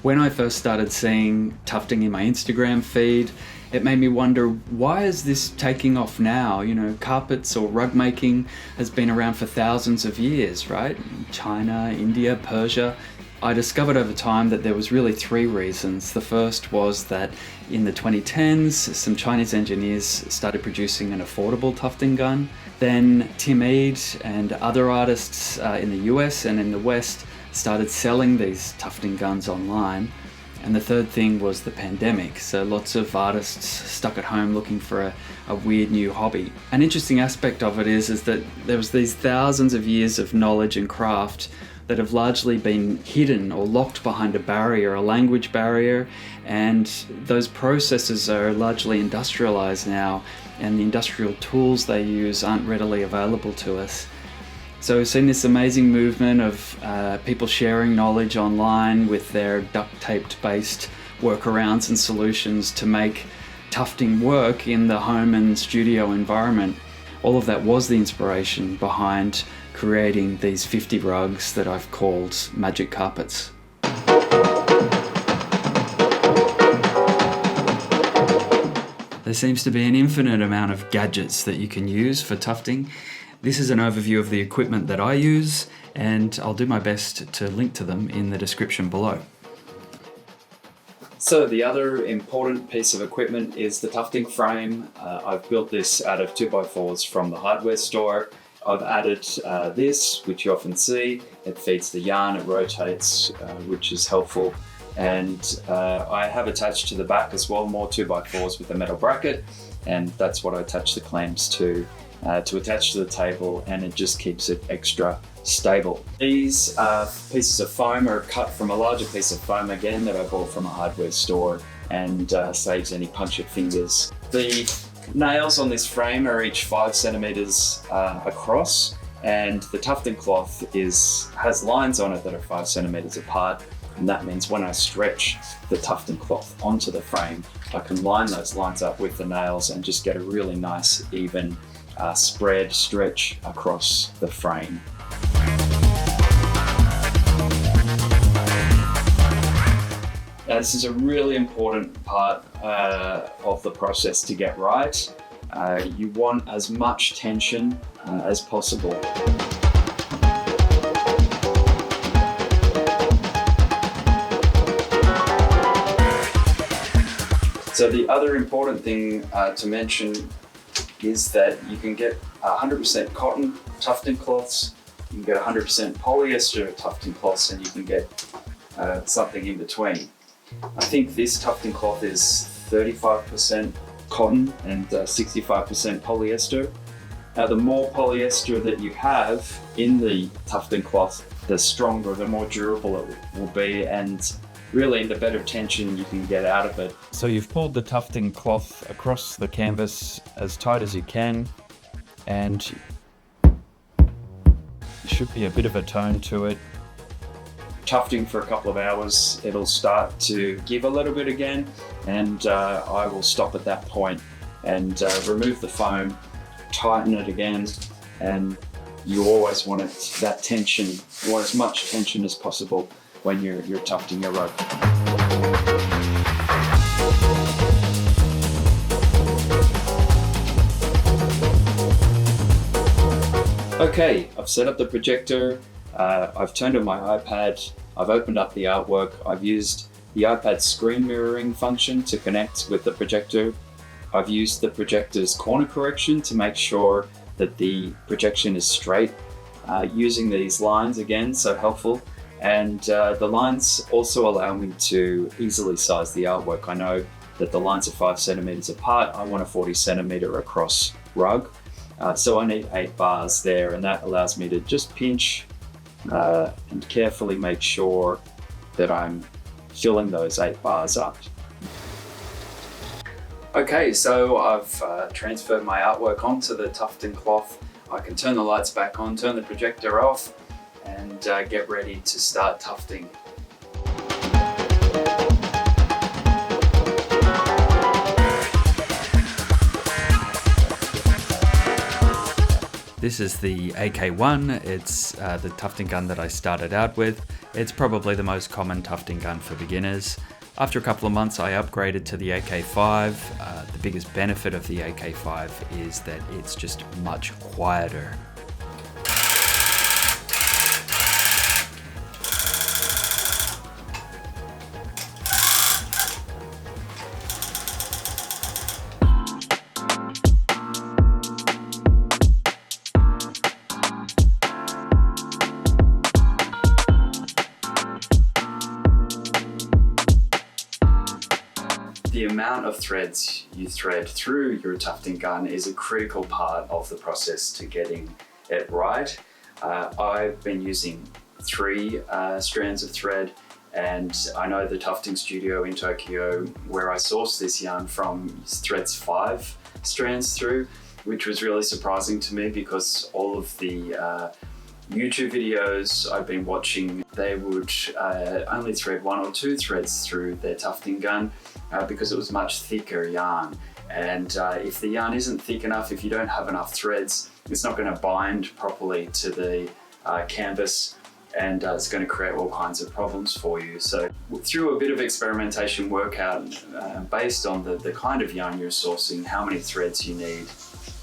When I first started seeing tufting in my Instagram feed, it made me wonder, why is this taking off now? You know, carpets or rug making has been around for thousands of years, right? China, India, Persia. I discovered over time that there was really three reasons. The first was that in the 2010s, some Chinese engineers started producing an affordable tufting gun. Then Tim Eade and other artists in the US and in the West started selling these tufting guns online. And the third thing was the pandemic. So lots of artists stuck at home looking for a weird new hobby. An interesting aspect of it is that there was these thousands of years of knowledge and craft that have largely been hidden or locked behind a barrier, a language barrier, and those processes are largely industrialized now, and the industrial tools they use aren't readily available to us. So we've seen this amazing movement of people sharing knowledge online with their duct taped based workarounds and solutions to make tufting work in the home and studio environment. All of that was the inspiration behind creating these 50 rugs that I've called magic carpets. There seems to be an infinite amount of gadgets that you can use for tufting. This is an overview of the equipment that I use, and I'll do my best to link to them in the description below. So the other important piece of equipment is the tufting frame. I've built this out of 2x4s from the hardware store. I've added this, which you often see. It feeds the yarn, it rotates, which is helpful. And I have attached to the back as well more 2x4s with a metal bracket, and that's what I attach the clamps to attach to the table, and it just keeps it extra stable. These pieces of foam are cut from a larger piece of foam again that I bought from a hardware store, and saves any punctured fingers. The nails on this frame are each 5 centimeters across, and the tufting cloth has lines on it that are 5 centimeters apart. And that means when I stretch the tufting cloth onto the frame, I can line those lines up with the nails and just get a really nice, even stretch across the frame. Now, this is a really important part of the process to get right. You want as much tension as possible. So the other important thing to mention is that you can get 100% cotton tufting cloths, you can get 100% polyester tufting cloths, and you can get something in between. I think this tufting cloth is 35% cotton and 65% polyester. Now, the more polyester that you have in the tufting cloth, the stronger, the more durable it will be, and really the better tension you can get out of it. So you've pulled the tufting cloth across the canvas as tight as you can, and there should be a bit of a tone to it. Tufting for a couple of hours, it'll start to give a little bit again, and I will stop at that point and remove the foam, tighten it again, and you always want that tension. You want as much tension as possible when you're tufting your rug. Okay, I've set up the projector, I've turned on my iPad, I've opened up the artwork, I've used the iPad screen mirroring function to connect with the projector. I've used the projector's corner correction to make sure that the projection is straight, using these lines again, so helpful. And the lines also allow me to easily size the artwork. I know that the lines are 5 centimeters apart. I want a 40 centimeter across rug. So I need 8 bars there, and that allows me to just pinch and carefully make sure that I'm filling those 8 bars up. Okay, so I've transferred my artwork onto the tufting cloth. I can turn the lights back on, turn the projector off, and get ready to start tufting. This is the AK1. It's the tufting gun that I started out with. It's probably the most common tufting gun for beginners. After a couple of months, I upgraded to the AK5. The biggest benefit of the AK5 is that it's just much quieter. The amount of threads you thread through your tufting gun is a critical part of the process to getting it right. I've been using 3 strands of thread, and I know the tufting studio in Tokyo, where I sourced this yarn from, threads 5 strands through, which was really surprising to me because all of the YouTube videos I've been watching, they would only thread 1 or 2 threads through their tufting gun because it was much thicker yarn. And if the yarn isn't thick enough, if you don't have enough threads, it's not going to bind properly to the canvas, and it's going to create all kinds of problems for you. So through a bit of experimentation, work out based on the kind of yarn you're sourcing, how many threads you need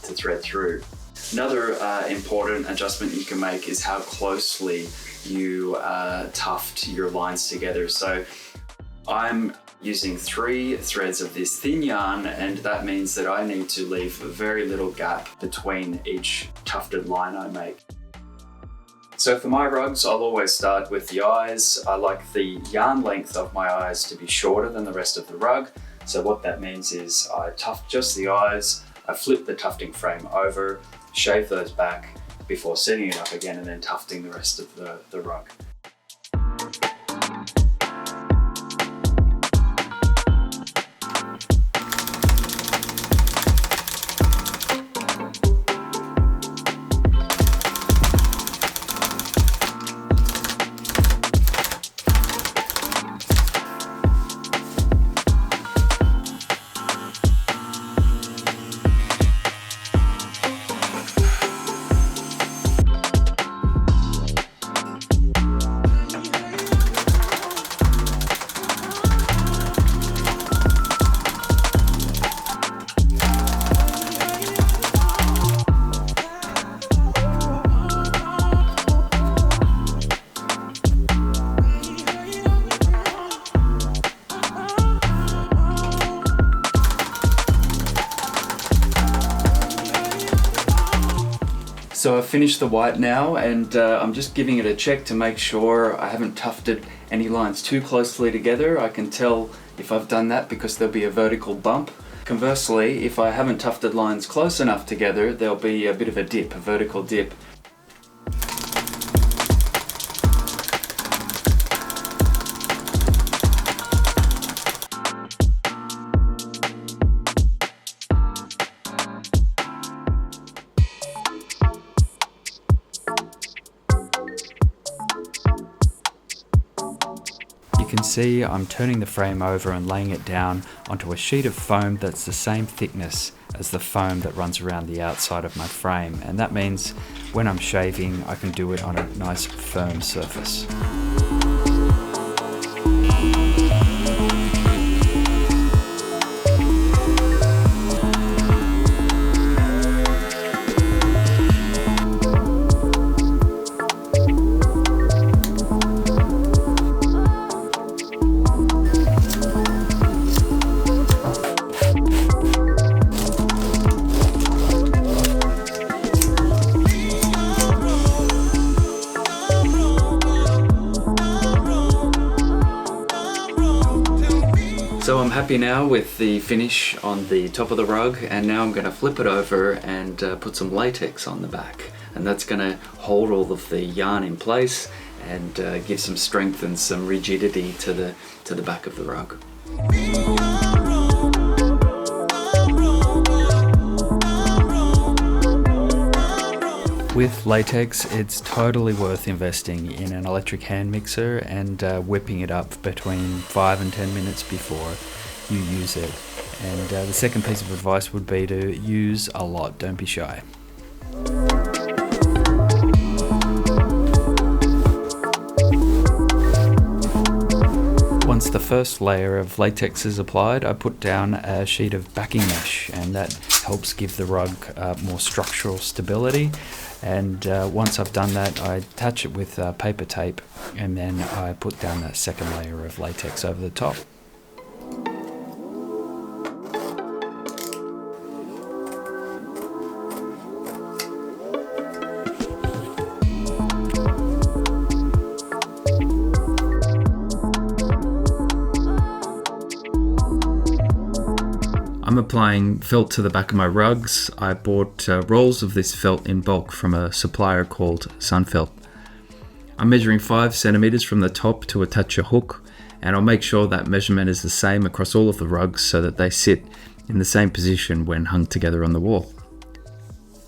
to thread through. Another important adjustment you can make is how closely you tuft your lines together. So I'm using 3 threads of this thin yarn, and that means that I need to leave very little gap between each tufted line I make. So for my rugs, I'll always start with the eyes. I like the yarn length of my eyes to be shorter than the rest of the rug. So what that means is I tuft just the eyes, I flip the tufting frame over, shave those back before setting it up again, and then tufting the rest of the rug. So I've finished the white now, and I'm just giving it a check to make sure I haven't tufted any lines too closely together. I can tell if I've done that because there'll be a vertical bump. Conversely, if I haven't tufted lines close enough together, there'll be a bit of a dip, a vertical dip. You can see I'm turning the frame over and laying it down onto a sheet of foam that's the same thickness as the foam that runs around the outside of my frame, and that means when I'm shaving I can do it on a nice firm surface. So I'm happy now with the finish on the top of the rug, and now I'm going to flip it over and put some latex on the back, and that's going to hold all of the yarn in place and give some strength and some rigidity to the back of the rug. With latex, it's totally worth investing in an electric hand mixer and whipping it up between 5 and 10 minutes before you use it. And the second piece of advice would be to use a lot, don't be shy. Once the first layer of latex is applied, I put down a sheet of backing mesh, and that helps give the rug more structural stability. And once I've done that, I attach it with paper tape, and then I put down that second layer of latex over the top. I'm applying felt to the back of my rugs. I bought rolls of this felt in bulk from a supplier called Sunfelt. I'm measuring 5 centimeters from the top to attach a hook, and I'll make sure that measurement is the same across all of the rugs so that they sit in the same position when hung together on the wall.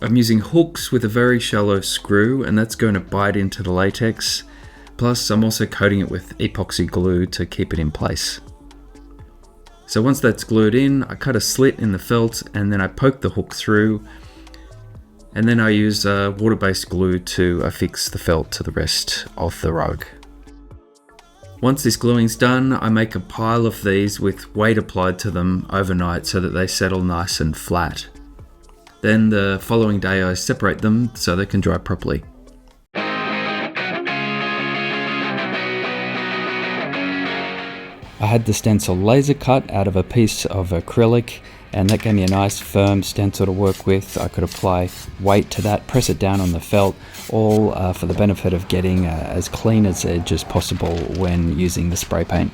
I'm using hooks with a very shallow screw, and that's going to bite into the latex. Plus, I'm also coating it with epoxy glue to keep it in place. So once that's glued in, I cut a slit in the felt, and then I poke the hook through, and then I use water-based glue to affix the felt to the rest of the rug. Once this gluing's done, I make a pile of these with weight applied to them overnight so that they settle nice and flat. Then the following day I separate them so they can dry properly. I had the stencil laser cut out of a piece of acrylic, and that gave me a nice firm stencil to work with. I could apply weight to that, press it down on the felt, all for the benefit of getting as clean as edge as possible when using the spray paint.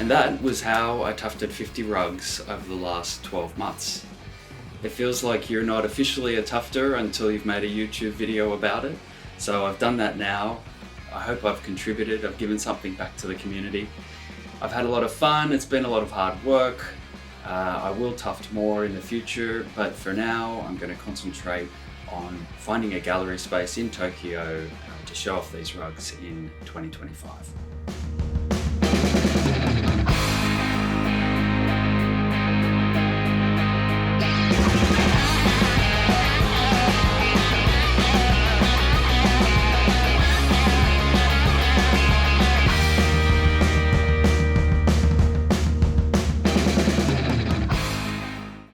That was how I tufted 50 rugs over the last 12 months. It feels like you're not officially a tufter until you've made a YouTube video about it. So I've done that now. I hope I've contributed, I've given something back to the community. I've had a lot of fun, it's been a lot of hard work. I will tuft more in the future, but for now I'm going to concentrate on finding a gallery space in Tokyo to show off these rugs in 2025.